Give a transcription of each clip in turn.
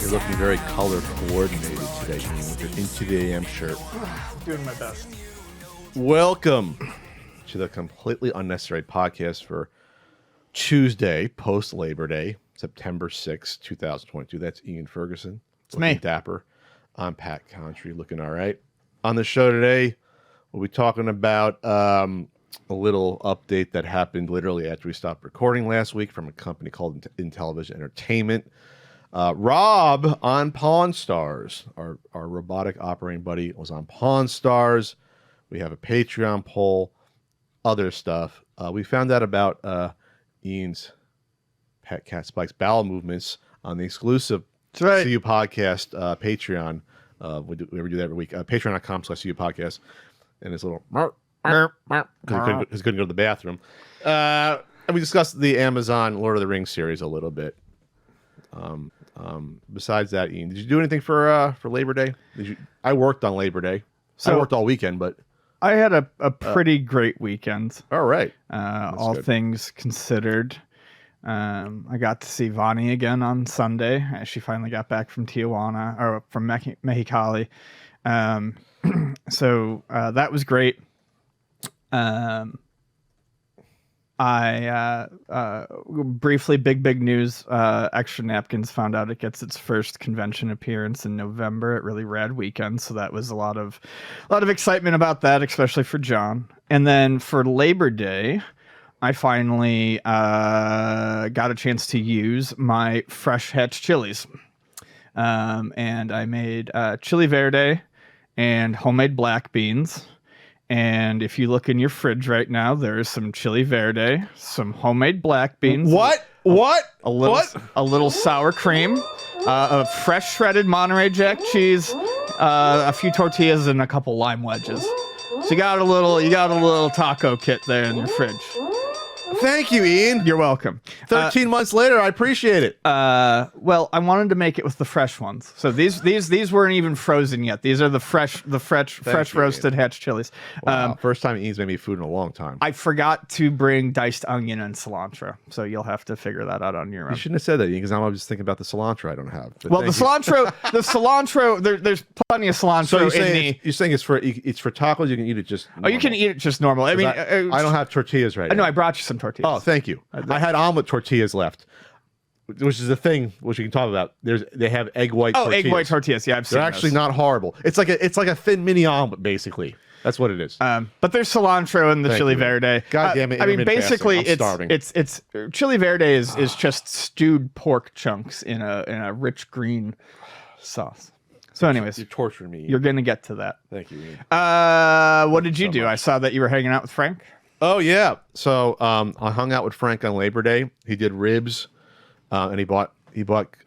You're looking very color coordinated today, Ian, with your Into the AM shirt. Doing my best. Welcome to the completely unnecessary podcast for Tuesday, post Labor Day, September 6th, 2022. That's Ian Ferguson. It's me. Dapper. I'm Pat Country, looking all right. On the show today, we'll be talking about a little update that happened literally after we stopped recording last week from a company called Intellivision Entertainment. R.O.B on Pawn Stars, our robotic operating buddy, was on Pawn Stars. We have a Patreon poll, other stuff. We found out about Ian's Pet Cat Spike's bowel movements on the exclusive CU podcast Patreon. We do that every week. Patreon.com/CU podcast. And his little because he couldn't go to the bathroom. And we discussed the Amazon Lord of the Rings series a little bit. Besides that, Ian, did you do anything for Labor Day? I worked on Labor Day. So I worked all weekend, but I had a pretty great weekend. All right. All good. Things considered. I got to see Vani again on Sunday. She finally got back from Tijuana or from Mexicali. So that was great. I briefly, big news. Extra Napkins found out it gets its first convention appearance in November at Really Rad Weekend, so that was a lot of excitement about that, especially for John. And then for Labor Day, I finally got a chance to use my fresh hatch chilies, and I made chili verde and homemade black beans. And if you look in your fridge right now, there is some chili verde, some homemade black beans. What? A little sour cream, a fresh shredded Monterey Jack cheese, a few tortillas, and a couple lime wedges. So you got a little taco kit there in your fridge. Thank you, Ian. You're welcome. 13 months later, I appreciate it. Well, I wanted to make it with the fresh ones. So these weren't even frozen yet. These are the fresh roasted hatch chilies. Wow. First time Ian's made me food in a long time. I forgot to bring diced onion and cilantro, so you'll have to figure that out on your own. You shouldn't have said that, Ian, because I'm just thinking about the cilantro I don't have. Well, the cilantro, there's plenty of cilantro. So you're saying it's for tacos. You can eat it just. Normal. Oh, you can eat it just normal. I mean, I don't have tortillas right now. I know I brought you some tortillas. Oh, thank you. I had omelet tortillas left, which is a thing which we can talk about. They have egg white. Oh, tortillas. Egg white tortillas. Yeah, I've seen. They're actually not horrible. It's like a thin mini omelet, basically. That's what it is. But there's cilantro in the chili verde. God damn it! I mean, basically, fasting. it's chili verde is just stewed pork chunks in a rich green sauce. So, anyways, you're torturing me. You're gonna get to that. Thank you, Ian. What did you do? Much. I saw that you were hanging out with Frank. Oh yeah. So I hung out with Frank on Labor Day. He did ribs, and he bought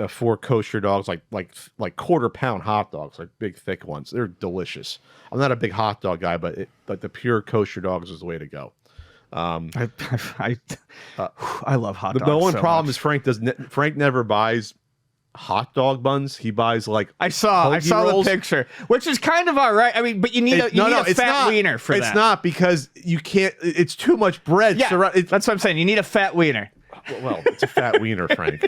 4 kosher dogs, like quarter-pound hot dogs, like big thick ones. They're delicious. I'm not a big hot dog guy, but the pure kosher dogs is the way to go. I love hot dogs. The only problem is Frank never buys hot dog buns. He buys like I saw rolls. The picture, which is kind of all right. I mean, but you need a fat wiener for that. It's not, because you can't. It's too much bread. Yeah, that's what I'm saying. You need a fat wiener. Well, it's a fat wiener, Frank.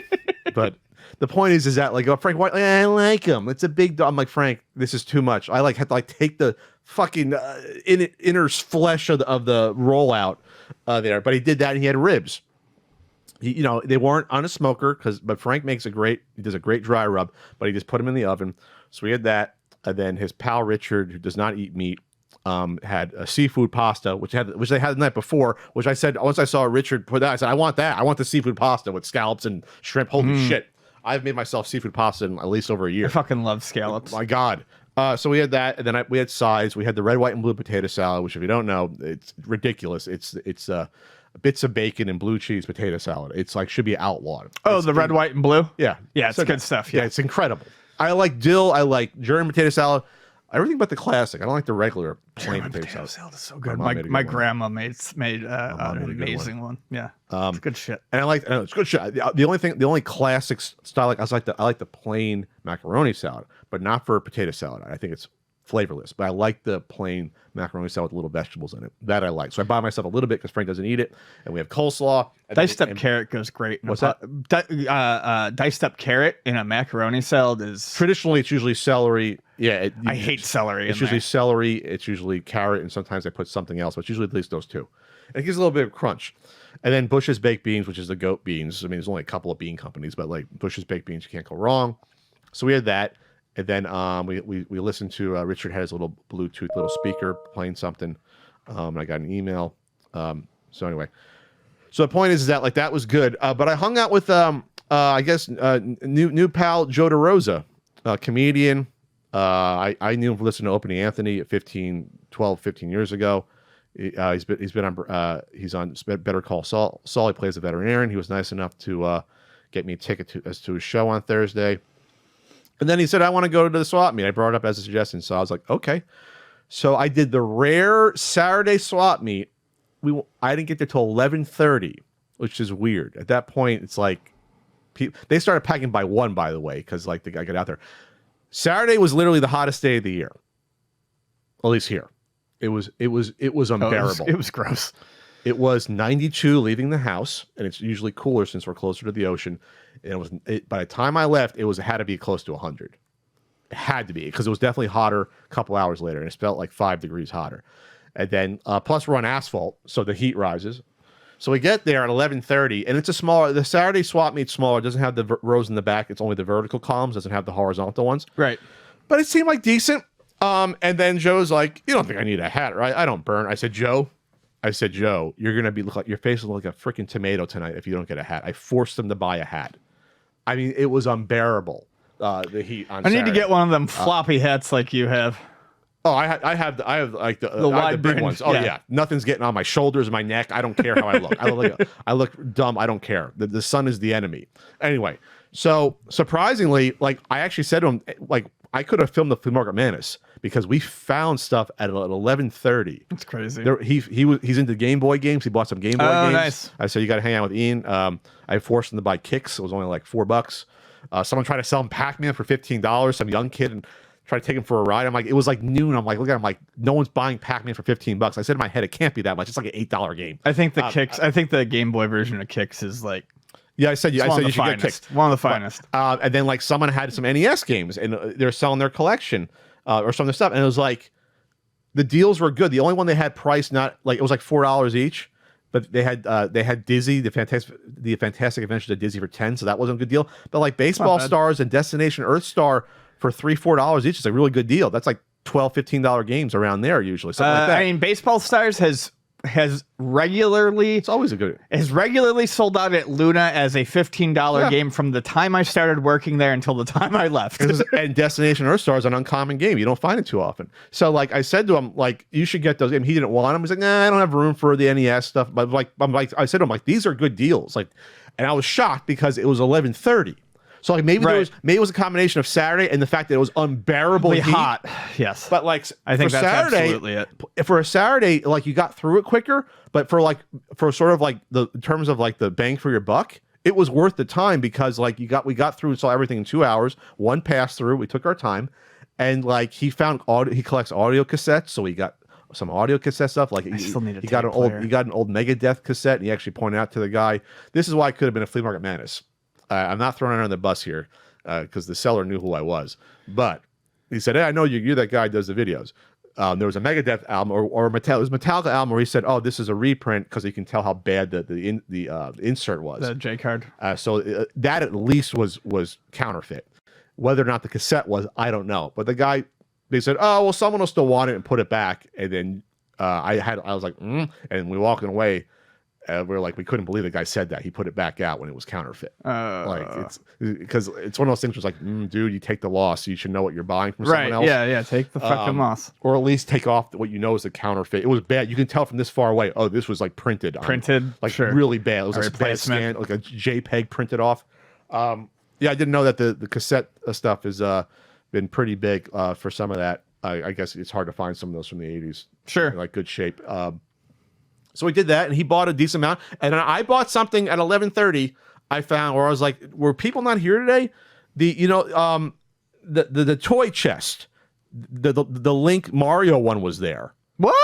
But the point is that like, oh, Frank, why, I like him. It's a big dog. I'm like, Frank, this is too much. I have to take the fucking inner flesh of the rollout there. But he did that, and he had ribs. They weren't on a smoker but Frank does a great dry rub, but he just put them in the oven. So we had that. And then his pal Richard, who does not eat meat, had a seafood pasta, which they had the night before, which I said, once I saw Richard put that, I said, I want that. I want the seafood pasta with scallops and shrimp. Holy shit. I've made myself seafood pasta in at least over a year. I fucking love scallops. My God. So we had that, and then we had sides. We had the red, white, and blue potato salad, which if you don't know, it's ridiculous. It's bits of bacon and blue cheese potato salad. It's like should be outlawed. Oh, the red, white, and blue? Yeah. Yeah, it's good stuff. Yeah, it's incredible. I like dill. I like German potato salad. Everything but the classic. I don't like the regular plain potato salad. Is so good. My grandma made an amazing one. Yeah, it's good shit. And it's good shit. The only classic style I like the plain macaroni salad, but not for potato salad. I think it's flavorless, but I like the plain macaroni salad with little vegetables in it. That I like. So I buy myself a little bit because Frank doesn't eat it, and we have coleslaw. Diced up carrot goes great. What's that? Diced up carrot in a macaroni salad is Traditionally, it's usually celery. Yeah, I hate celery. It's usually celery. It's usually carrot, and sometimes I put something else, but it's usually at least those two. And it gives a little bit of crunch. And then Bush's baked beans, which is the goat beans. I mean, there's only a couple of bean companies, but like Bush's baked beans, you can't go wrong. So we had that. And then we listened to Richard had his little Bluetooth little speaker playing something. I got an email. So anyway, so the point is that like that was good. But I hung out with I guess new pal Joe DeRosa, comedian. I knew him from listening to Opie Anthony at 12, 15 years ago. He's on Better Call Saul. He plays a veterinarian. He was nice enough to get me a ticket to his show on Thursday. And then he said, I want to go to the swap meet. I brought it up as a suggestion. So I was like, okay. So I did the rare Saturday swap meet. I didn't get there till 11:30, which is weird. At that point, it's like they started packing by 1, by the way, because like the guy got out there. Saturday was literally the hottest day of the year. At least here. It was unbearable. It was gross. It was 92 leaving the house, and it's usually cooler since we're closer to the ocean. And by the time I left, it had to be close to 100. It had to be, because it was definitely hotter a couple hours later, and it felt like 5 degrees hotter. And then plus we're on asphalt, so the heat rises. So we get there at 11:30, and it's the Saturday swap meet's smaller. It doesn't have the rows in the back. It's only the vertical columns. Doesn't have the horizontal ones. Right. But it seemed like decent. And then Joe's like, you don't think I need a hat, right? I don't burn. I said, Joe, you're going to look like your face will look like a freaking tomato tonight if you don't get a hat. I forced him to buy a hat. I mean, it was unbearable, the heat on Saturday. I need to get one of them floppy hats like you have. Oh, I have like the wide big ones. Oh yeah. Nothing's getting on my shoulders, my neck. I don't care how I look. I look dumb. I don't care. The sun is the enemy. Anyway, so surprisingly, like I actually said to him, like I could have filmed the Flea Market Madness because we found stuff at 11:30. That's crazy. He's into Game Boy games. He bought some Game Boy games. Nice. I said you got to hang out with Ian. I forced him to buy kicks. It was only like $4. Someone tried to sell him Pac-Man for $15. Some young kid and tried to take him for a ride. I'm like, it was like noon. I'm like, look at him. Like, no one's buying Pac-Man for $15. I said in my head, it can't be that much. It's like an $8 game. I think I think the Game Boy version of Kicks is like. Yeah, I said you should get Kicks. One of the finest. And then like someone had some NES games and they're selling their collection or some of their stuff. And it was like the deals were good. The only one they had priced not like it was like $4 each, but they had Dizzy, the Fantastic Adventures of Dizzy for $10, so that wasn't a good deal. But like Baseball Stars and Destination Earthstar for $3-4 each is a really good deal. That's like $12-15 games around there usually. Something like that. I mean, Baseball Stars has regularly sold out at Luna as a $15 game from the time I started working there until the time I left. And Destination Earthstar is an uncommon game. You don't find it too often. So like I said to him, like you should get those. And he didn't want them. He's like, nah, I don't have room for the NES stuff. But I said to him, like these are good deals. Like, and I was shocked because it was 11:30. So like maybe it was a combination of Saturday and the fact that it was unbearably hot. Yes, but like I think for that's Saturday, absolutely it. For a Saturday, like you got through it quicker. But for sort of like in terms of like the bang for your buck, it was worth the time because like we got through and saw everything in 2 hours. One pass through, we took our time, and like he collects audio cassettes, so we got some audio cassette stuff. Like he got an old Megadeth cassette, and he actually pointed out to the guy, this is why I could have been a Flea Market Madness. I'm not throwing it under the bus here because the seller knew who I was. But he said, hey, I know you're that guy who does the videos. There was a Megadeth album or it was Metallica album where he said, oh, this is a reprint because you can tell how bad the insert was. The J card. So that at least was counterfeit. Whether or not the cassette was, I don't know. But the guy, they said, oh, well, someone will still want it and put it back. And then I was like, and we walking away. We couldn't believe the guy said that. He put it back out when it was counterfeit. It's because it's one of those things where it's like, dude, you take the loss. So you should know what you're buying from someone else. Yeah, take the fucking loss. Or at least take off what you know is a counterfeit. It was bad. You can tell from this far away, oh, this was like printed. Really bad. It was a bad scan, like a JPEG printed off. I didn't know that the cassette stuff has been pretty big for some of that. I guess it's hard to find some of those from the 80s. Sure. Like good shape. So we did that, and he bought a decent amount. And I bought something at 11:30. I found where I was like, "Were people not here today?" The toy chest the Link Mario one was there. What?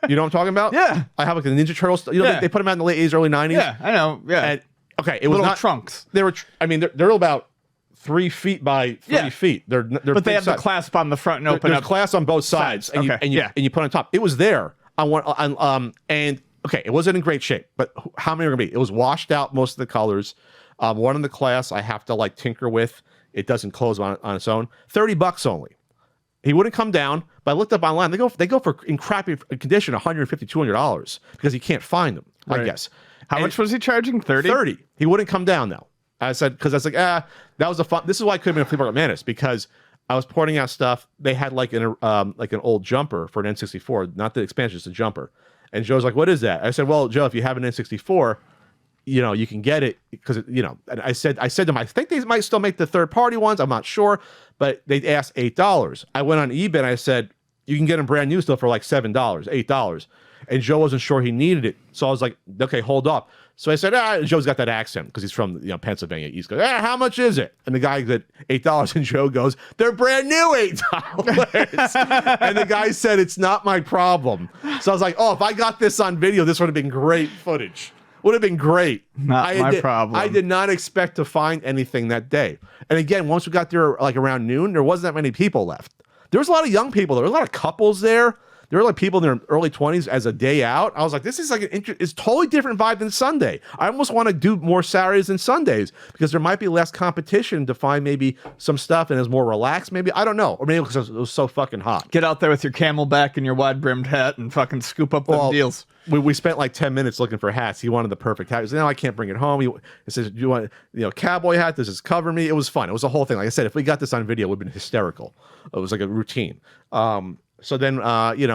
You know what I'm talking about? Yeah. I have like the Ninja Turtles. You know, they put them out in the late 80s, early 90s. Yeah, I know. Yeah. And, okay, it was Little not trunks. They were. I mean, they're about 3 feet by 3 feet. They're but they have the clasp on the front and open There's up. clasp on both sides, and you put it on top. It was there on one and okay, it wasn't in great shape, but how many are gonna be? It was washed out, most of the colors. One in the class I have to like tinker with. It doesn't close on its own. $30 only. He wouldn't come down, but I looked up online. They go for in crappy condition $150, $200 because he can't find them. Right. I guess. How much was he charging? 30. 30. He wouldn't come down though. I said because I was like, that was a fun. This is why I couldn't be a Flea Market Madness because I was porting out stuff. They had like an old jumper for an N64, not the expansion, just a jumper. And Joe's like, "What is that?" I said, "Well, Joe, if you have an N64, you know you can get it because you know." And I said to them, "I think they might still make the third-party ones. I'm not sure." But they asked $8. I went on eBay and I said, you can get them brand new still for like $7, $8. And Joe wasn't sure he needed it. So I was like, okay, hold up. So I said, Joe's got that accent because he's from Pennsylvania East Coast. How much is it? And the guy said $8 and Joe goes, they're brand new $8. And the guy said, it's not my problem. So I was like, if I got this on video, this would have been great footage. Would have been great. Not my problem. I did not expect to find anything that day. And again, once we got there like around noon, there wasn't that many people left. There was a lot of young people. There were a lot of couples there. There were like people in their early 20s as a day out. I was like, this is like it's totally different vibe than Sunday. I almost want to do more Saturdays than Sundays because there might be less competition to find maybe some stuff and it's more relaxed. Maybe I don't know, or maybe because it was so fucking hot. Get out there with your Camelback and your wide brimmed hat and fucking scoop up the deals. We spent like 10 minutes looking for hats. He wanted the perfect hat. He said, no, I can't bring it home. He says, do you want cowboy hat? Does this cover me? It was fun. It was a whole thing. Like I said, if we got this on video, it would have been hysterical. It was like a routine. So then,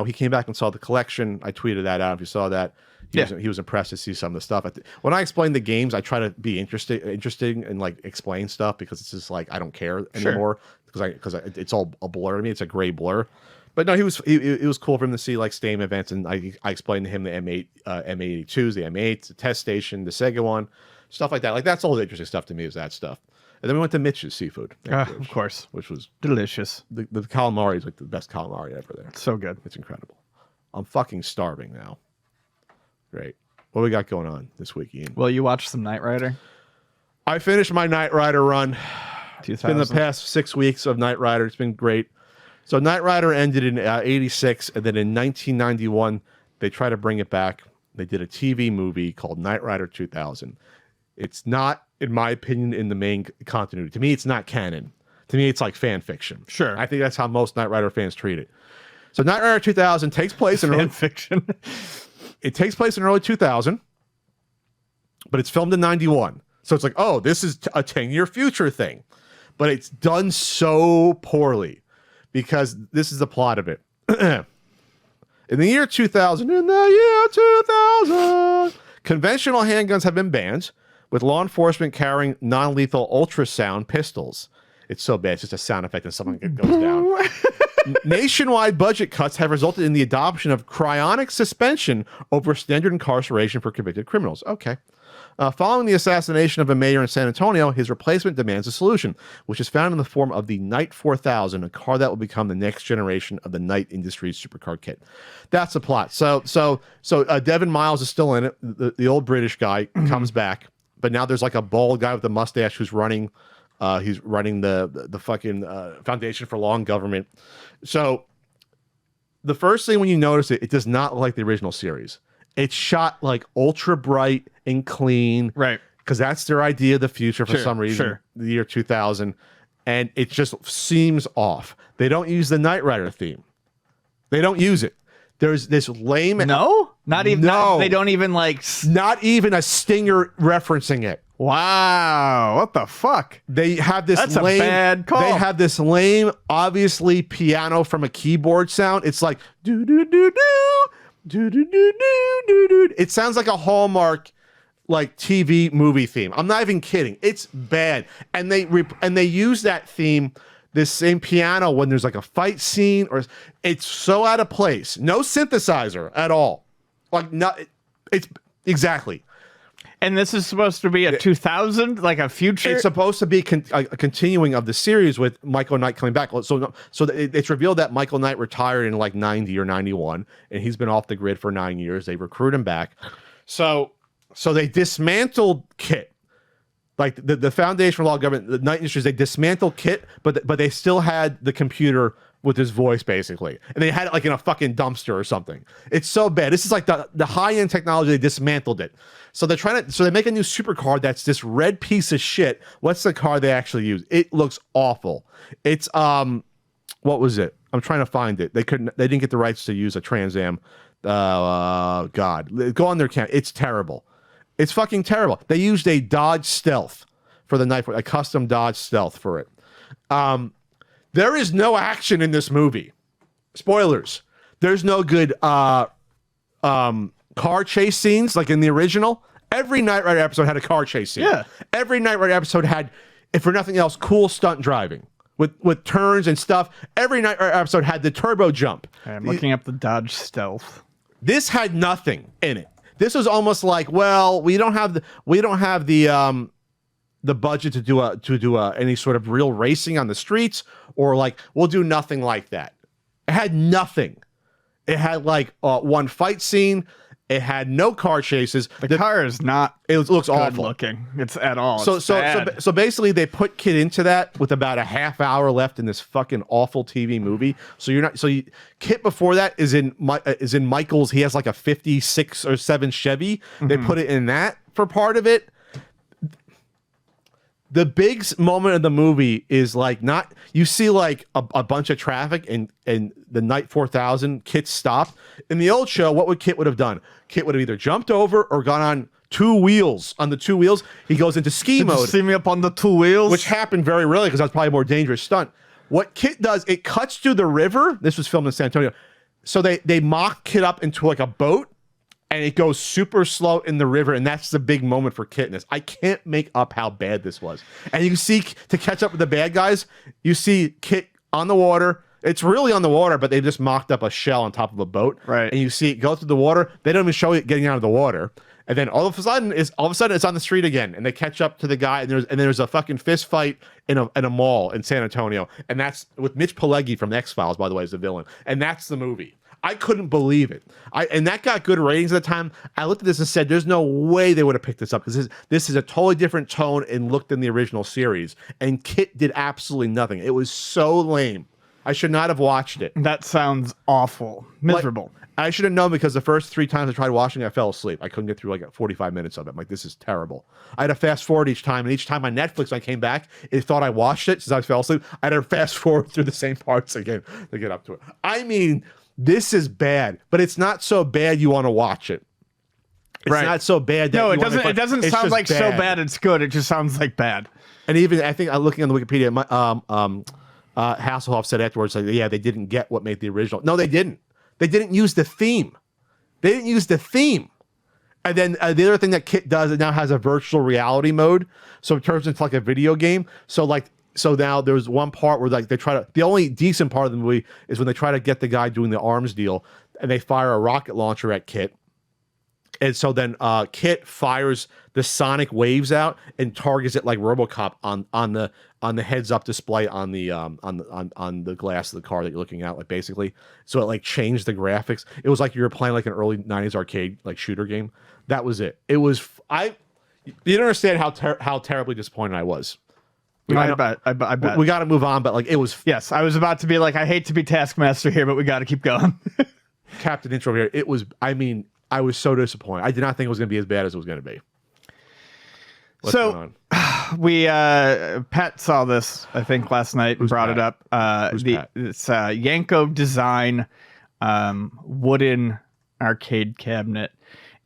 he came back and saw the collection. I tweeted that out. If you saw that, he was impressed to see some of the stuff. When I explain the games, I try to be interesting and like explain stuff because it's just like I don't care anymore because it's all a blur to me. It's a gray blur. But no, it was cool for him to see like Steam events, and I explained to him the M8, M82s, the M8s, the test station, the Sega one, stuff like that. Like that's all the interesting stuff to me is that stuff. And then we went to Mitch's Seafood. Of course. Which was delicious. The calamari is like the best calamari ever there. So good. It's incredible. I'm fucking starving now. Great. What we got going on this week, Ian? Well, you watched some Knight Rider? I finished my Knight Rider run. 2000. It's been the past 6 weeks of Knight Rider. It's been great. So Knight Rider ended in 86, and then in 1991, they tried to bring it back. They did a TV movie called Knight Rider 2000. It's not, in my opinion, in the main continuity. To me, it's not canon. To me, it's like fan fiction. Sure. I think that's how most Knight Rider fans treat it. So Knight Rider 2000 takes place in fan fiction. It takes place in early 2000, but it's filmed in 91. So it's like, this is a 10-year future thing. But it's done so poorly because this is the plot of it. In the year 2000, conventional handguns have been banned, with law enforcement carrying non-lethal ultrasound pistols. It's so bad. It's just a sound effect and someone goes down. Nationwide budget cuts have resulted in the adoption of cryonic suspension over standard incarceration for convicted criminals. Okay. Following the assassination of a mayor in San Antonio, his replacement demands a solution, which is found in the form of the Knight 4000, a car that will become the next generation of the Knight Industries supercar kit. That's the plot. So Devin Miles is still in it. The old British guy comes back, but now there's like a bald guy with a mustache who's running. He's running the fucking Foundation for Law and Government. So the first thing when you notice it does not look like the original series. It's shot like ultra bright and clean. Right. Because that's their idea of the future for some reason. Sure. The year 2000. And it just seems off. They don't use the Knight Rider theme. They don't use it. There's this lame... No? Not even... No. They don't even like... Not even a stinger referencing it. Wow. What the fuck? They have this That's lame... a bad call. They have this lame, obviously, piano from a keyboard sound. It's like... Do-do-do-do... Do-do-do-do-do-do. It sounds like a Hallmark like TV movie theme. I'm not even kidding. It's bad. And they use that theme, this same piano when there's like a fight scene, or it's so out of place. No synthesizer at all. Like not it's exactly. And this is supposed to be a 2000, like a future. It's supposed to be a continuing of the series with Michael Knight coming back. So it's revealed that Michael Knight retired in like 90 or 91, and he's been off the grid for 9 years. They recruit him back. So they dismantled KITT. Like the Foundation for Law and Government, the Knight Industries, they dismantled KITT, but they still had the computer with his voice, basically. And they had it like in a fucking dumpster or something. It's so bad. This is like the high-end technology. They dismantled it. So they make a new supercar that's this red piece of shit. What's the car they actually use? It looks awful. It's what was it? I'm trying to find it. They didn't get the rights to use a Trans Am. God. Go on their camp. It's terrible. It's fucking terrible. They used a Dodge Stealth for the night, a custom Dodge Stealth for it. There is no action in this movie. Spoilers. There's no good car chase scenes like in the original. Every Knight Rider episode had a car chase scene. Yeah. Every Knight Rider episode had, if for nothing else, cool stunt driving with turns and stuff. Every Knight Rider episode had the turbo jump. I'm looking up the Dodge Stealth. This had nothing in it. This was almost like, well, we don't have the budget to do any sort of real racing on the streets, or like we'll do nothing like that. It had nothing. It had like one fight scene. It had no car chases. The car is not. It looks good awful looking. It's at all. So basically, they put KITT into that with about a half hour left in this fucking awful TV movie. KITT before that is in Michael's. He has like a 56 or 7 Chevy. Mm-hmm. They put it in that for part of it. The big moment of the movie is like you see like a bunch of traffic and the Knight 4000 KITT stopped. In the old show, what would KITT would have done? KITT would have either jumped over or gone on 2 wheels. On the 2 wheels, he goes into ski mode. Did you see me up on the 2 wheels? Which happened very rarely because that's probably a more dangerous stunt. What KITT does, it cuts through the river. This was filmed in San Antonio. So they mock KITT up into like a boat. And it goes super slow in the river, and that's the big moment for KITT in this. I can't make up how bad this was. And you see, to catch up with the bad guys, you see KITT on the water. It's really on the water, but they just mocked up a shell on top of a boat. Right. And you see it go through the water. They don't even show it getting out of the water. And then all of a sudden it's on the street again, and they catch up to the guy, and there's a fucking fist fight in a mall in San Antonio, and that's with Mitch Pileggi from X-Files, by the way, as the villain. And that's the movie. I couldn't believe it. And that got good ratings at the time. I looked at this and said, there's no way they would have picked this up, because this is a totally different tone and look than the original series. And KITT did absolutely nothing. It was so lame. I should not have watched it. That sounds awful. Miserable. I should have known, because the first 3 times I tried watching it, I fell asleep. I couldn't get through like 45 minutes of it. I'm like, this is terrible. I had to fast forward each time, and each time on Netflix when I came back, it thought I watched it since I fell asleep. I had to fast forward through the same parts again to get up to it. I mean, this is bad, but it's not so bad you want to watch it. It's not so bad. No, it doesn't sound like bad. So bad it's good. It just sounds like bad. And even I think I'm looking on the Wikipedia. Hasselhoff said afterwards, like, yeah, they didn't get what made the original. No, they didn't. They didn't use the theme. And then the other thing that KITT does, it now has a virtual reality mode, so it turns into like a video game. So now there's one part where like the only decent part of the movie is when they try to get the guy doing the arms deal, and they fire a rocket launcher at KITT. And so then KITT fires the sonic waves out and targets it like RoboCop on the heads-up display on the glass of the car that you're looking at, like basically. So it like changed the graphics. It was like you were playing like an early 90s arcade like shooter game. That was it. It was you don't understand how terribly disappointed I was. I bet. We got to move on, but like it was. Yes, I was about to be like, I hate to be Taskmaster here, but we got to keep going. Captain Intro here. It was. I mean, I was so disappointed. I did not think it was going to be as bad as it was going to be. What's going on? Pat saw this, I think, last night and brought it up. It's Yanko design wooden arcade cabinet,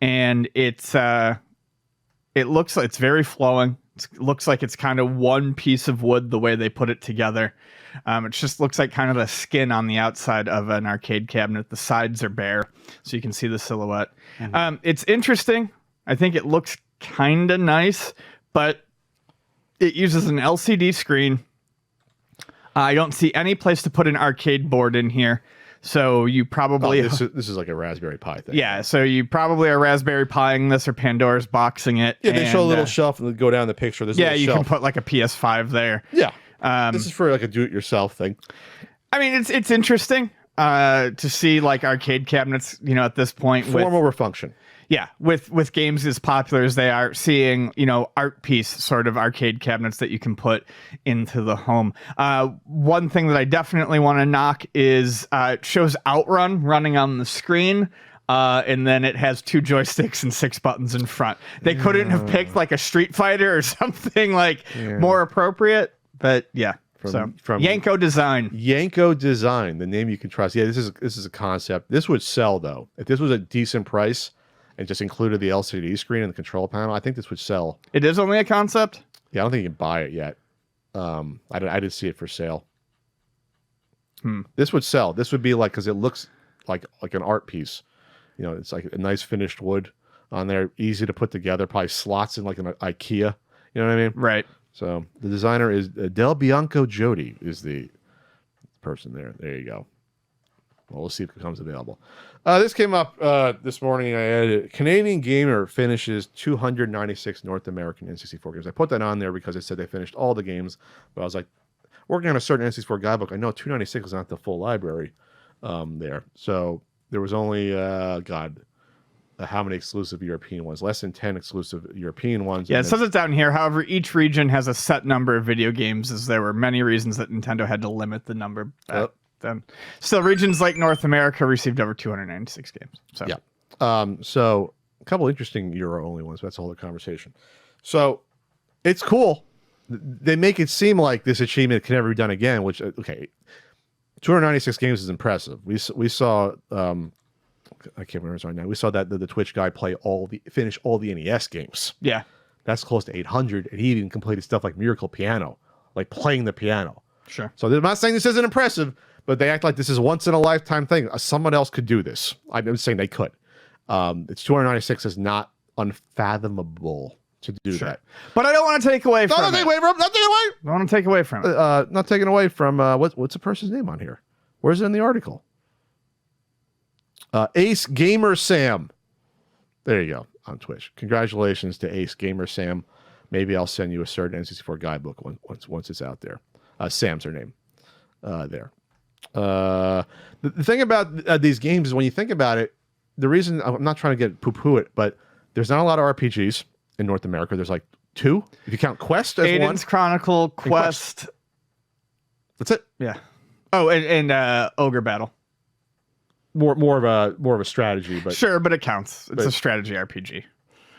and it looks like it's very flowing. It looks like it's kind of one piece of wood the way they put it together. It just looks like kind of the skin on the outside of an arcade cabinet. The sides are bare, so you can see the silhouette. Mm-hmm. It's interesting. I think it looks kind of nice, but it uses an LCD screen. I don't see any place to put an arcade board in here. So you probably this is like a Raspberry Pi thing. yeah. So you probably are Raspberry Piing this or Pandora's boxing it. Yeah, they show a little shelf and they go down the picture. There's a little you shelf. can put like a PS5 there. Yeah. This is for like a do-it-yourself thing. I mean, it's interesting to see like arcade cabinets, at this point. Form over function. Yeah, with games as popular as they are, seeing, art piece sort of arcade cabinets that you can put into the home. One thing that I definitely want to knock is it shows Outrun running on the screen. And then it has 2 joysticks and 6 buttons in front. They couldn't have picked like a Street Fighter or something like more appropriate, but yeah. From Yanko Design. Yanko Design, the name you can trust. Yeah, this is a concept. This would sell though. If this was a decent price and just included the LCD screen and the control panel, I think this would sell. It is only a concept? Yeah, I don't think you can buy it yet. I didn't see it for sale. This would sell. This would be like, because it looks like an art piece. It's like a nice finished wood on there, easy to put together, probably slots in like an IKEA. You know what I mean? Right. So the designer is Del Bianco Jody is the person there. There you go. Well, we'll see if it becomes available. This came up this morning. I added Canadian Gamer finishes 296 North American N64 games. I put that on there because it said they finished all the games, but I was like, working on a certain N64 guidebook, I know 296 is not the full library there. So there was only, how many exclusive European ones? Less than 10 exclusive European ones. Yeah, it says it down here. However, each region has a set number of video games, as there were many reasons that Nintendo had to limit the number back then. Still, regions like North America received over 296 games. So yeah. So a couple interesting Euro-only ones. But that's a whole other conversation. So it's cool. They make it seem like this achievement can never be done again, which, okay, 296 games is impressive. We saw... I can't remember right now. We saw that the Twitch guy finish all the NES games. Yeah, that's close to 800, and he even completed stuff like Miracle Piano, like playing the piano. Sure. So I'm not saying this isn't impressive, but they act like this is a once in a lifetime thing. Someone else could do this. I'm saying they could. It's 296 is not unfathomable to do that. But I don't want to take away from it. Not taking away. I don't want to take away from it. Not taking away from what's the person's name on here? Where's it in the article? Ace Gamer Sam. There you go, on Twitch. Congratulations to Ace Gamer Sam. Maybe I'll send you a certain N64 guidebook once it's out there. Sam's her name. There. The thing about these games is when you think about it, the reason I'm not trying to get poo-poo it, but there's not a lot of RPGs in North America. There's like 2, if you count Quest as Aiden's one. Chronicle, Quest. That's it. Yeah. Oh, and Ogre Battle. More of a strategy, but sure, but it counts. It's a strategy RPG.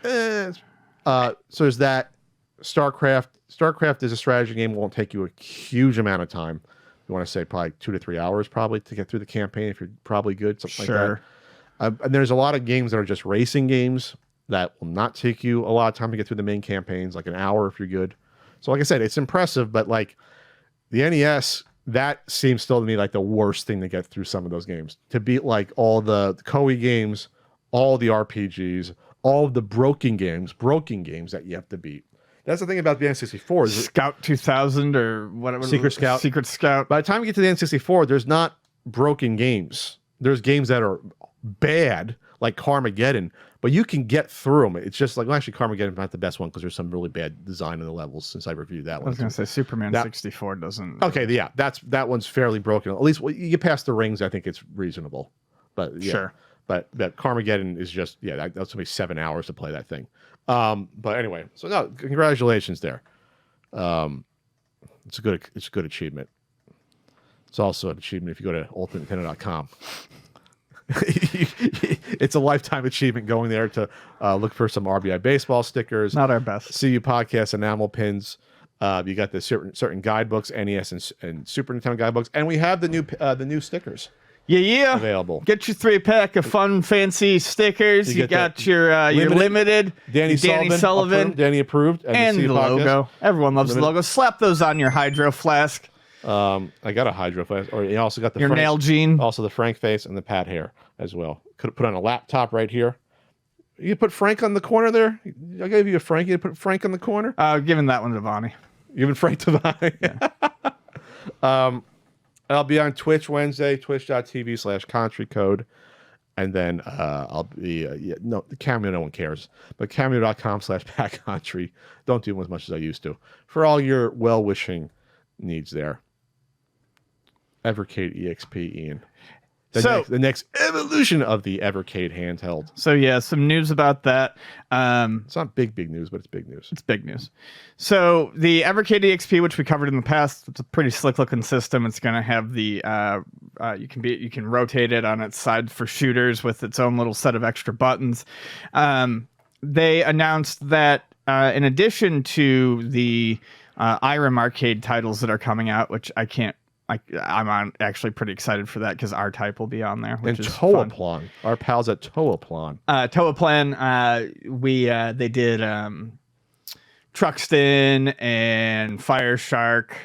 So there's that. StarCraft. StarCraft is a strategy game. Won't take you a huge amount of time. You want to say probably 2 to 3 hours probably to get through the campaign if you're probably good, something like that. And there's a lot of games that are just racing games that will not take you a lot of time to get through the main campaigns, like an hour if you're good. So like I said, it's impressive, but like the NES, that seems still to me like the worst thing to get through some of those games. To beat like all the Koei games, all the RPGs, all of the broken games that you have to beat. That's the thing about the N64. Scout 2000 or whatever. Secret Scout. Secret Scout. By the time you get to the N64, there's not broken games. There's games that are bad, like Carmageddon, but you can get through them. It's just like, well, actually, Carmageddon's not the best one because there's some really bad design in the levels since I reviewed that one. I was going to say Superman 64 doesn't. Okay, yeah, that one's fairly broken. At least you get past the rings, I think it's reasonable. But yeah, sure. But Carmageddon is just, that's going to be 7 hours to play that thing. But anyway, so no, congratulations there. It's a good achievement. It's also an achievement if you go to ultimatenintendo.com. It's a lifetime achievement going there to look for some RBI baseball stickers. Not our best. CU podcast enamel pins. You got the certain guidebooks, NES and Super Nintendo guidebooks, and we have the new stickers. Yeah. Available. Get your 3-pack of fun, fancy stickers. You got your limited. Danny Sullivan. Approved, Danny approved. And the logo. Everyone loves the logo. Slap those on your Hydro Flask. I got a Hydro Flask. Or you also got the your nail gene. Also the Frank face and the Pat hair as well. Could have put on a laptop right here. You put Frank on the corner there. I gave you a Frank. You put Frank on the corner. Giving that one to Vonnie. Giving Frank to Vonnie. Yeah. I'll be on Twitch Wednesday, twitch.tv/countrycode. And then I'll be, the Cameo, no one cares. But cameo.com/backcountry. Don't do as much as I used to. For all your well-wishing needs there. Evercade EXP, Ian. The next evolution of the Evercade handheld. So yeah, some news about that. It's not big news, but it's big news. It's big news. So the Evercade EXP, which we covered in the past, it's a pretty slick looking system. It's going to have the you can rotate it on its side for shooters with its own little set of extra buttons. They announced that in addition to the IREM arcade titles that are coming out, which I'm actually pretty excited for that because R-Type will be on there. Which and is Toaplan, our pals at Toaplan. Toaplan, they did Truxton and Fire Shark,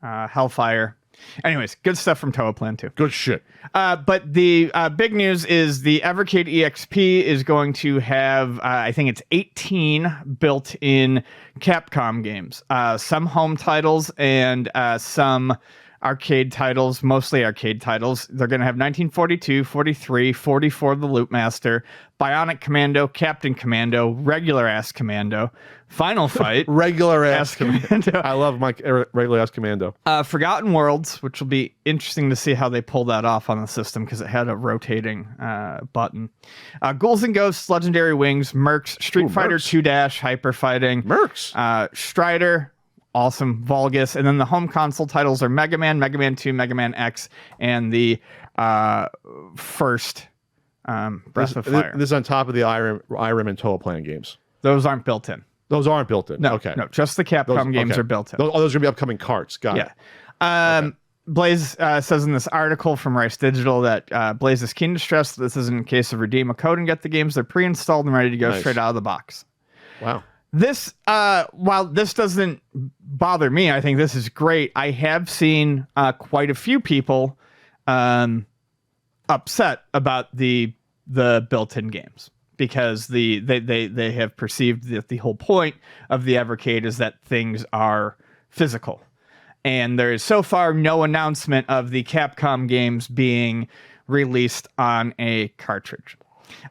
Hellfire. Anyways, good stuff from Toaplan too. Good shit. But the big news is the Evercade EXP is going to have, I think it's 18 built-in Capcom games. Some home titles and some arcade titles, mostly arcade titles. They're going to have 1942, 43, 44 The Loop Master, Bionic Commando, Captain Commando, Regular Ass Commando, Final Fight, Regular Ass Commando. I love my Regular Ass Commando. Forgotten Worlds, which will be interesting to see how they pull that off on the system because it had a rotating button. Ghouls and Ghosts, Legendary Wings, Mercs, Street Fighter 2 Dash, Hyper Fighting, Mercs, Strider, awesome, Vulgus, and then the home console titles are Mega Man, Mega Man 2, Mega Man X, and the first Breath of Fire. This is on top of the IREM and Toaplan games. Those aren't built in. Those aren't built in. No, okay. No, just the Capcom games are built in. Those are going to be upcoming carts. Got it. Okay. Blaze says in this article from Rice Digital that Blaze is keen to stress that this isn't a case of redeem a code and get the games. They're pre-installed and ready to go straight out of the box. Wow. This, while this doesn't bother me, I think this is great. I have seen quite a few people upset about the built-in games because they have perceived that the whole point of the Evercade is that things are physical. And there is so far no announcement of the Capcom games being released on a cartridge.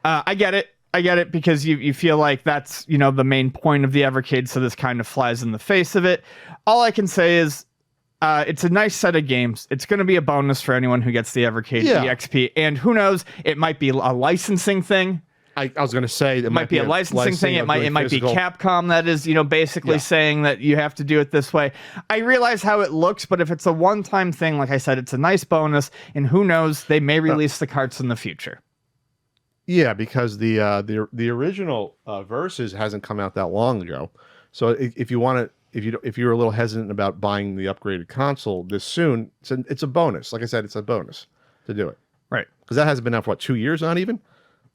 I get it because you feel like that's, the main point of the Evercade, so this kind of flies in the face of it. All I can say is it's a nice set of games. It's going to be a bonus for anyone who gets the Evercade EXP. And who knows, it might be a licensing thing. I was going to say it might be a licensing thing. It might be Capcom that is, basically saying that you have to do it this way. I realize how it looks, but if it's a one-time thing, like I said, it's a nice bonus. And who knows, they may release the carts in the future. Yeah, because the original Versus hasn't come out that long ago. So if you're a little hesitant about buying the upgraded console this soon, it's a bonus. Like I said, it's a bonus to do it. Right. Because that hasn't been out for 2 years, not even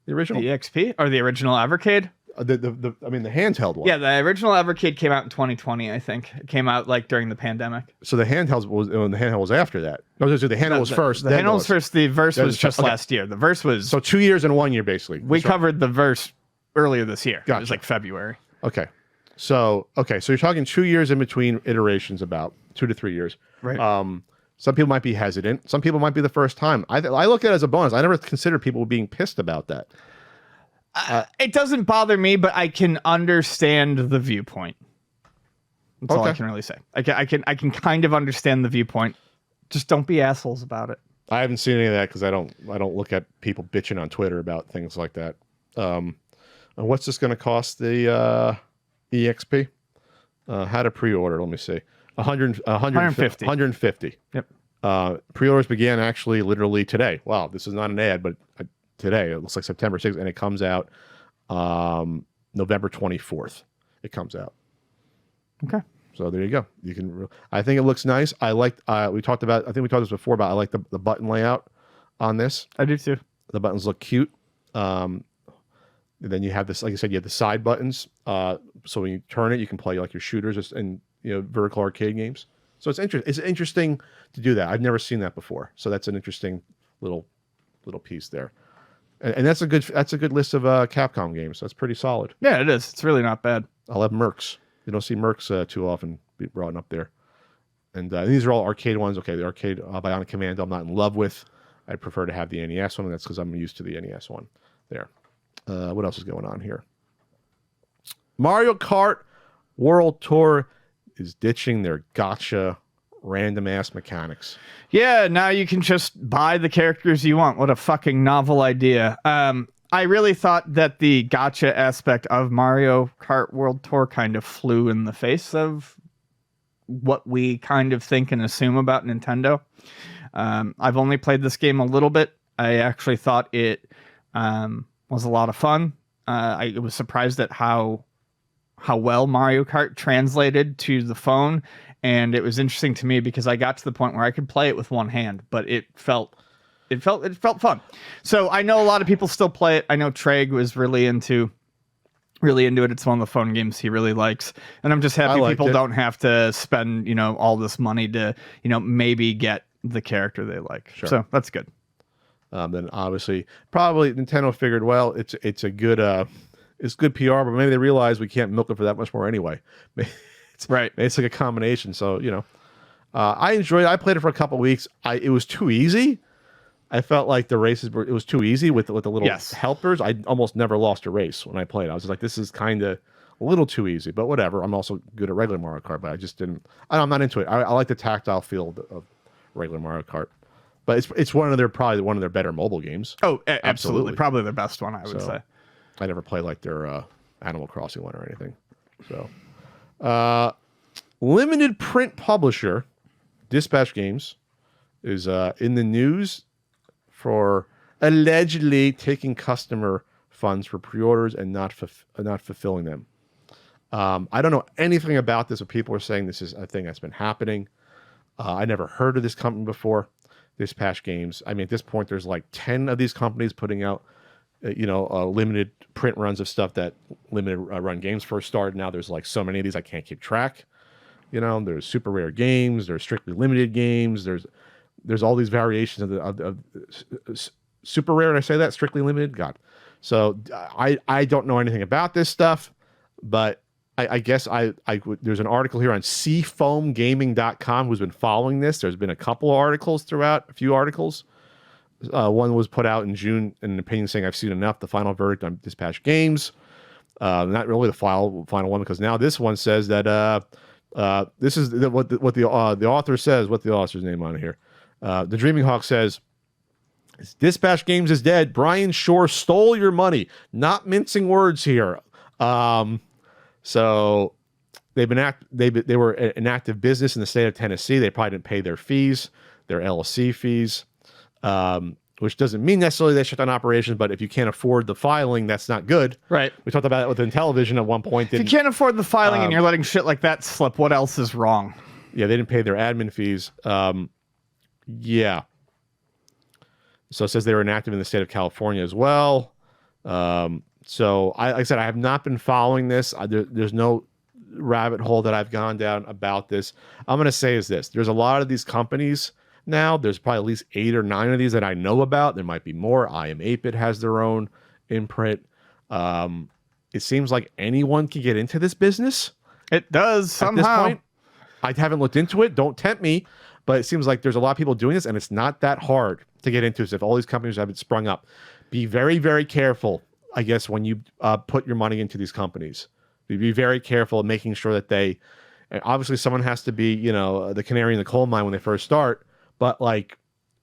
the original. The EXP or the original Evercade? The handheld one. Yeah, the original Evercade came out in 2020, I think. It came out during the pandemic. So the handheld was after that. No, the handheld was first. The handheld was first. The Verse was just last year. The Verse was 2 years and 1 year basically. We covered the Verse earlier this year. Gotcha. It was like February. Okay. So you're talking 2 years in between iterations, about 2 to 3 years. Right. Some people might be hesitant. Some people might be the first time. I look at it as a bonus. I never considered people being pissed about that. It doesn't bother me, but I can understand the viewpoint. That's all I can really say. I can kind of understand the viewpoint. Just don't be assholes about it. I haven't seen any of that because I don't look at people bitching on Twitter about things like that. And what's this going to cost the EXP? How to pre-order? Let me see. 150. 150. Yep. Pre-orders began actually literally today. Wow, this is not an ad, but today it looks like September 6th, and it comes out November 24th. It comes out. Okay. So there you go. You can. I think it looks nice. I like. We talked about. I think we talked this before about. I like the button layout on this. I do too. The buttons look cute. Then you have this, like I said, you have the side buttons. So when you turn it, you can play like your shooters and vertical arcade games. So it's interesting to do that. I've never seen that before. So that's an interesting little piece there. And that's a good list of Capcom games. That's pretty solid. Yeah, it is. It's really not bad. I'll have Mercs. You don't see Mercs too often brought up there. And these are all arcade ones. Okay, the arcade Bionic Commando I'm not in love with. I prefer to have the NES one. That's because I'm used to the NES one. There. What else is going on here? Mario Kart World Tour is ditching their gacha random ass mechanics. Yeah, now you can just buy the characters you want. What a fucking novel idea. I really thought that the gacha aspect of Mario Kart World Tour kind of flew in the face of what we kind of think and assume about Nintendo. I've only played this game a little bit. I actually thought it was a lot of fun. I was surprised at how well Mario Kart translated to the phone, and it was interesting to me because I got to the point where I could play it with one hand, but it felt fun. So I know a lot of people still play it. I know Treg was really into it. It's one of the phone games he really likes, and I'm just happy people don't have to spend all this money to maybe get the character they like. Sure. So that's good. Then obviously probably Nintendo figured, well, it's a good it's good PR, but maybe they realize we can't milk it for that much more anyway. It's right. It's like a combination. So I enjoyed it. I played it for a couple of weeks. It was too easy. I felt like the races it was too easy with the little helpers. I almost never lost a race when I played. I was just like, this is kind of a little too easy, but whatever. I'm also good at regular Mario Kart, but I just didn't. I'm not into it. I like the tactile feel of regular Mario Kart, but it's probably one of their better mobile games. Oh, absolutely. Probably the best one, I would say. I never played like their Animal Crossing one or anything. So, limited print publisher Dispatch Games is in the news for allegedly taking customer funds for pre-orders and not fulfilling them. I don't know anything about this, but people are saying this is a thing that's been happening. I never heard of this company before, Dispatch Games. I mean, at this point, there's like 10 of these companies putting out, limited print runs of stuff that limited run games first started. Now there's like so many of these I can't keep track. There's super rare games. There's strictly limited games. There's all these variations of super rare. Did I say that? Strictly limited? God. So I don't know anything about this stuff, but I guess there's an article here on seafoamgaming.com who's been following this. There's been a couple of articles throughout, a few articles. One was put out in June, an opinion saying I've seen enough. The final verdict on Dispatch Games. Not really the final one, because now this one says that this is what the author says. What the author's name on here? The Dreaming Hawk says, Dispatch Games is dead. Brian Shore stole your money. Not mincing words here. So they were an active business in the state of Tennessee. They probably didn't pay their fees, their LLC fees, which doesn't mean necessarily they shut down operations. But if you can't afford the filing, that's not good. Right. We talked about it within television at one point. If you can't afford the filing and you're letting shit like that slip, what else is wrong? Yeah, they didn't pay their admin fees. Yeah. So it says they were inactive in the state of California as well. So like I said, I have not been following this. There's no rabbit hole that I've gone down about this. I'm going to say is this. There's a lot of these companies now. There's probably at least 8 or 9 of these that I know about. There might be more. I Am 8-Bit has their own imprint. It seems like anyone can get into this business. It does somehow. At this point, I haven't looked into it. Don't tempt me. But it seems like there's a lot of people doing this, and it's not that hard to get into. So if all these companies have it sprung up, be very, very careful, I guess, when you put your money into these companies. Be very careful of making sure that obviously someone has to be, the canary in the coal mine when they first start, but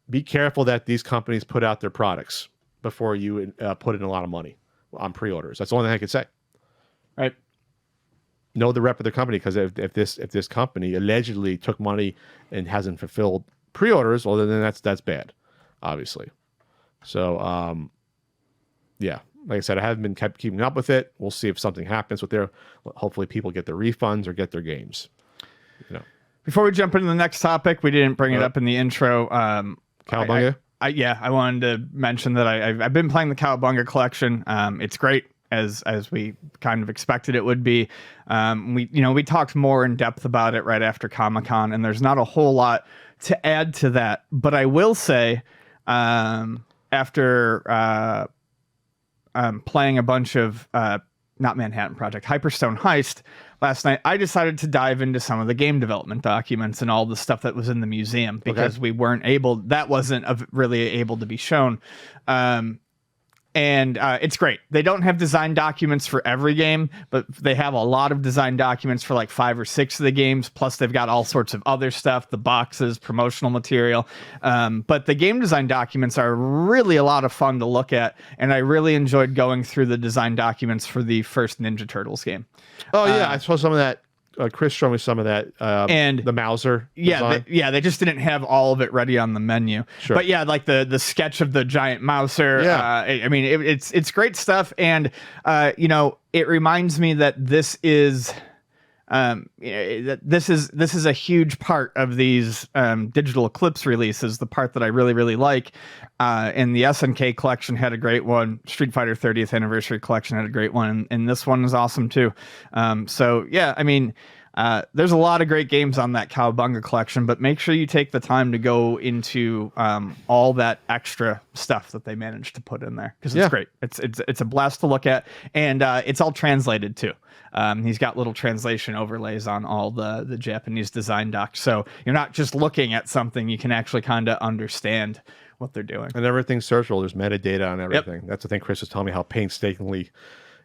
be careful that these companies put out their products before you put in a lot of money on pre-orders. That's the only thing I could say. Right. Know the rep of the company, because if this company allegedly took money and hasn't fulfilled pre-orders, well, then that's bad, obviously. So, yeah, like I said, I haven't been keeping up with it. We'll see if something happens with hopefully people get their refunds or get their games. Before we jump into the next topic, we didn't bring it up in the intro. Cowabunga? I wanted to mention that I've been playing the Cowabunga Collection. It's great, as we kind of expected it would be. We talked more in depth about it right after Comic-Con, and there's not a whole lot to add to that. But I will say, after playing a bunch of not Manhattan Project, Hyperstone Heist last night, I decided to dive into some of the game development documents and all the stuff that was in the museum because we weren't able, that wasn't really able to be shown. And it's great. They don't have design documents for every game, but they have a lot of design documents for like 5 or 6 of the games. Plus, they've got all sorts of other stuff, the boxes, promotional material. But the game design documents are really a lot of fun to look at. And I really enjoyed going through the design documents for the first Ninja Turtles game. Oh, yeah. I saw some of that. Chris showed me some of that, and the Mauser design. They just didn't have all of it ready on the menu. Sure. But yeah, like the sketch of the giant Mauser. Yeah. I mean, it's great stuff, and it reminds me that this is. This is a huge part of these Digital Eclipse releases. The part that I really, really like, and the SNK collection had a great one. Street Fighter 30th Anniversary collection had a great one, and this one is awesome too. So yeah, I mean, there's a lot of great games on that Cowabunga collection, but make sure you take the time to go into all that extra stuff that they managed to put in there because it's great. It's a blast to look at, and it's all translated too. He's got little translation overlays on all the Japanese design docs, so you're not just looking at something; you can actually kind of understand what they're doing. And everything's searchable. There's metadata on everything. Yep. That's the thing Chris was telling me how painstakingly,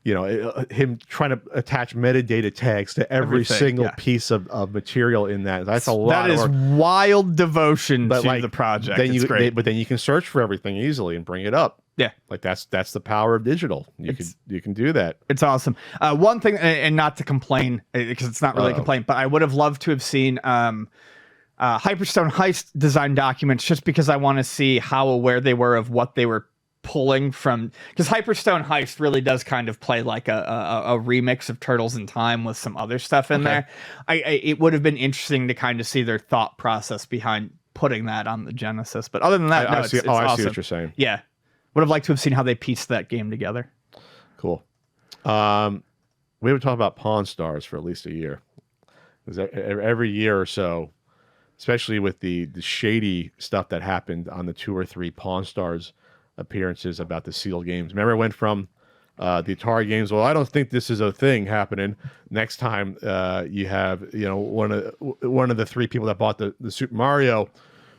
him trying to attach metadata tags to every single piece of material in that. That's a lot. That is wild devotion to the project. Then it's great. But then you can search for everything easily and bring it up. Yeah, like that's the power of digital. You can do that. It's awesome. One thing, and not to complain because it's not really a complaint, but I would have loved to have seen Hyperstone Heist design documents just because I want to see how aware they were of what they were pulling from, because Hyperstone Heist really does kind of play like a remix of Turtles in Time with some other stuff in there. It would have been interesting to kind of see their thought process behind putting that on the Genesis. But other than that, I see awesome. What you're saying. Yeah. Would have liked to have seen how they pieced that game together. Cool. We haven't talked about Pawn Stars for at least a year. Every year or so, especially with the shady stuff that happened on the 2 or 3 Pawn Stars appearances about the sealed games. Remember, it went from the Atari games. Well, I don't think this is a thing happening. Next time, you have one of the 3 people that bought the Super Mario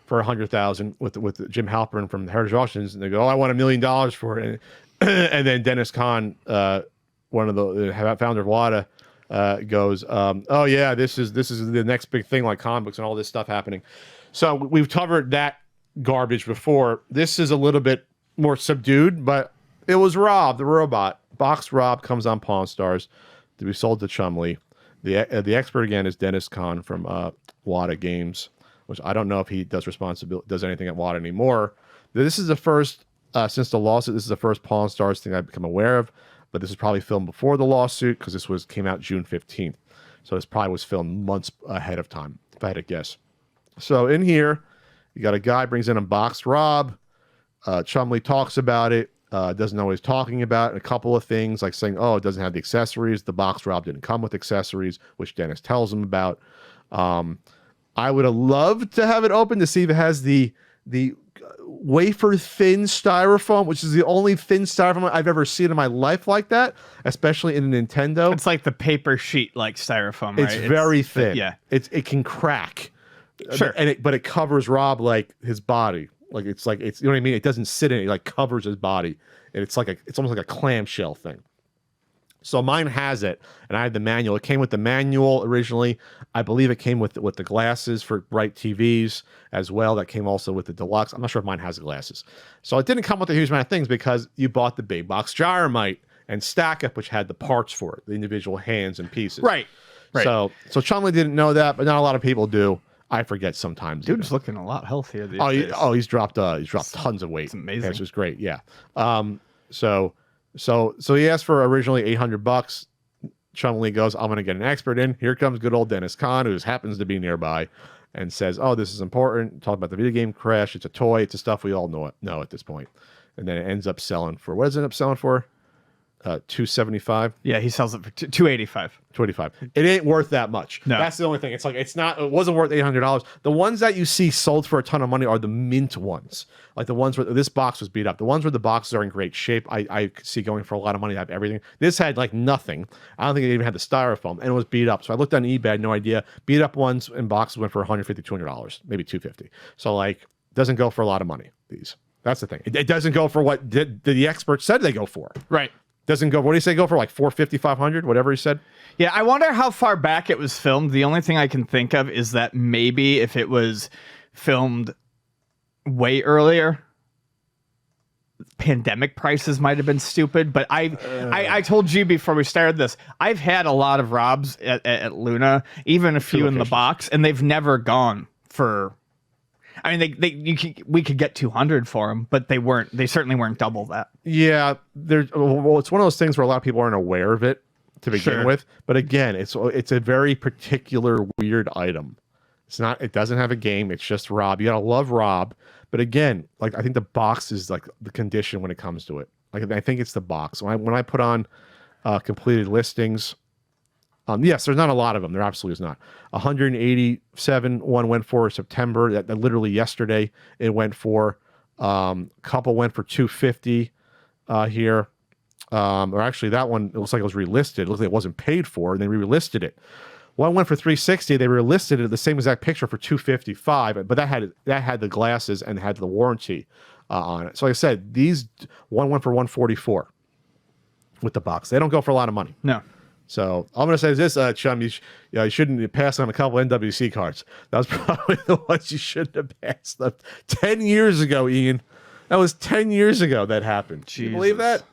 for $100,000 with Jim Halpern from the Heritage Auctions, and they go, "Oh, I want $1 million for it." And then Dennis Kahn, one of the founder of WADA, goes, "Oh yeah, this is the next big thing, like comic books and all this stuff happening." So we've covered that garbage before. This is a little bit more subdued, but it was R.O.B, the robot. Box R.O.B comes on Pawn Stars to be sold to Chumley. The expert again is Dennis Kahn from WADA Games, which I don't know if he does anything at WADA anymore. This is the first, since the lawsuit, this is the first Pawn Stars thing I've become aware of, but this is probably filmed before the lawsuit because this came out June 15th. So this probably was filmed months ahead of time, if I had to guess. So in here, you got a guy brings in a boxed R.O.B. Chumley talks about it, doesn't know what he's talking about, and a couple of things like saying, oh, it doesn't have the accessories. The boxed R.O.B. didn't come with accessories, which Dennis tells him about. I would have loved to have it open to see if it has the wafer thin styrofoam, which is the only thin styrofoam I've ever seen in my life like that, especially in a Nintendo. It's like the paper sheet like styrofoam, right? It's very thin. Yeah. It can crack. Sure. But it covers R.O.B like his body. Like it's you know what I mean? It doesn't sit in it, like covers his body. And it's almost like a clamshell thing. So mine has it, and I had the manual. It came with the manual originally. I believe it came with the glasses for bright TVs as well. That came also with the deluxe. I'm not sure if mine has the glasses. So it didn't come with a huge amount of things because you bought the big box Gyromite and Stack Up, which had the parts for it, the individual hands and pieces. Right. So Chumley didn't know that, but not a lot of people do. I forget sometimes. Dude's looking a lot healthier these days. He's dropped tons of weight. It's amazing. Which was great. Yeah. So he asked for originally $800. Chumley goes, I'm going to get an expert in. Here comes good old Dennis Kahn, who happens to be nearby, and says, oh, this is important. Talk about the video game crash. It's a toy. It's a stuff we all know at this point. And then it ends up selling for, what does it end up selling for? $275. Yeah, he sells it for 285. 25. It ain't worth that much. No. That's the only thing. It's like it wasn't worth $800. The ones that you see sold for a ton of money are the mint ones. Like the ones where this box was beat up. The ones where the boxes are in great shape, I could see going for a lot of money. I have everything. This had like nothing. I don't think it even had the styrofoam, and it was beat up. So I looked on eBay, I had no idea. Beat up ones and boxes went for $150, $200, maybe $250. So like, doesn't go for a lot of money. These. That's the thing. It doesn't go for what the experts said they go for. Right. Doesn't go. What do you say? Go for like 450, 500, whatever he said. Yeah, I wonder how far back it was filmed. The only thing I can think of is that maybe if it was filmed way earlier, pandemic prices might have been stupid. But I told you before we started this, I've had a lot of ROBs at Luna, even a few in the box, and they've never gone for. I mean, we could get 200 for them, but they certainly weren't double that. Yeah, well, it's one of those things where a lot of people aren't aware of it to begin with. But again, it's a very particular weird item. It doesn't have a game. It's just R.O.B. You gotta love R.O.B. But again, like I think the box is like the condition when it comes to it. Like I think it's the box. When I put on completed listings. Yes, there's not a lot of them. There absolutely is not. 187 one went for September. That literally yesterday it went for. Couple went for 250 here. Or actually that one, it looks like it was relisted. It looks like it wasn't paid for, and they relisted it. One went for 360. They relisted it, the same exact picture, for 255. But that had the glasses and had the warranty on it. So like I said, one went for 144 with the box. They don't go for a lot of money. No. So all I'm going to say is this, Chum, you shouldn't pass on a couple NWC cards. That was probably the ones you shouldn't have passed up 10 years ago, Ian. That was 10 years ago that happened. Do you believe that?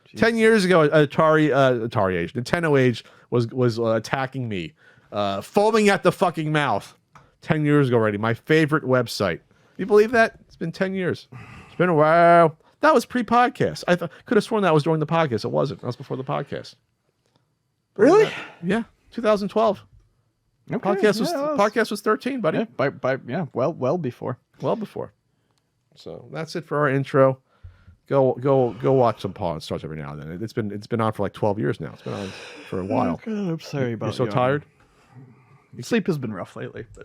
Jesus. 10 years ago, Atari age, Nintendo age was attacking me, foaming at the fucking mouth. 10 years ago already. My favorite website. You believe that? It's been 10 years. It's been a while. That was pre-podcast. I could have sworn that was during the podcast. It wasn't. That was before the podcast. Really? Yeah, 2012. Okay, Podcast was 13, buddy. Yeah, well before. Well before. So that's it for our intro. Go watch some Pawn Stars every now and then. It's been on for like 12 years now. It's been on for a while. Oh God, I'm sorry about You're so tired? Sleep has been rough lately. But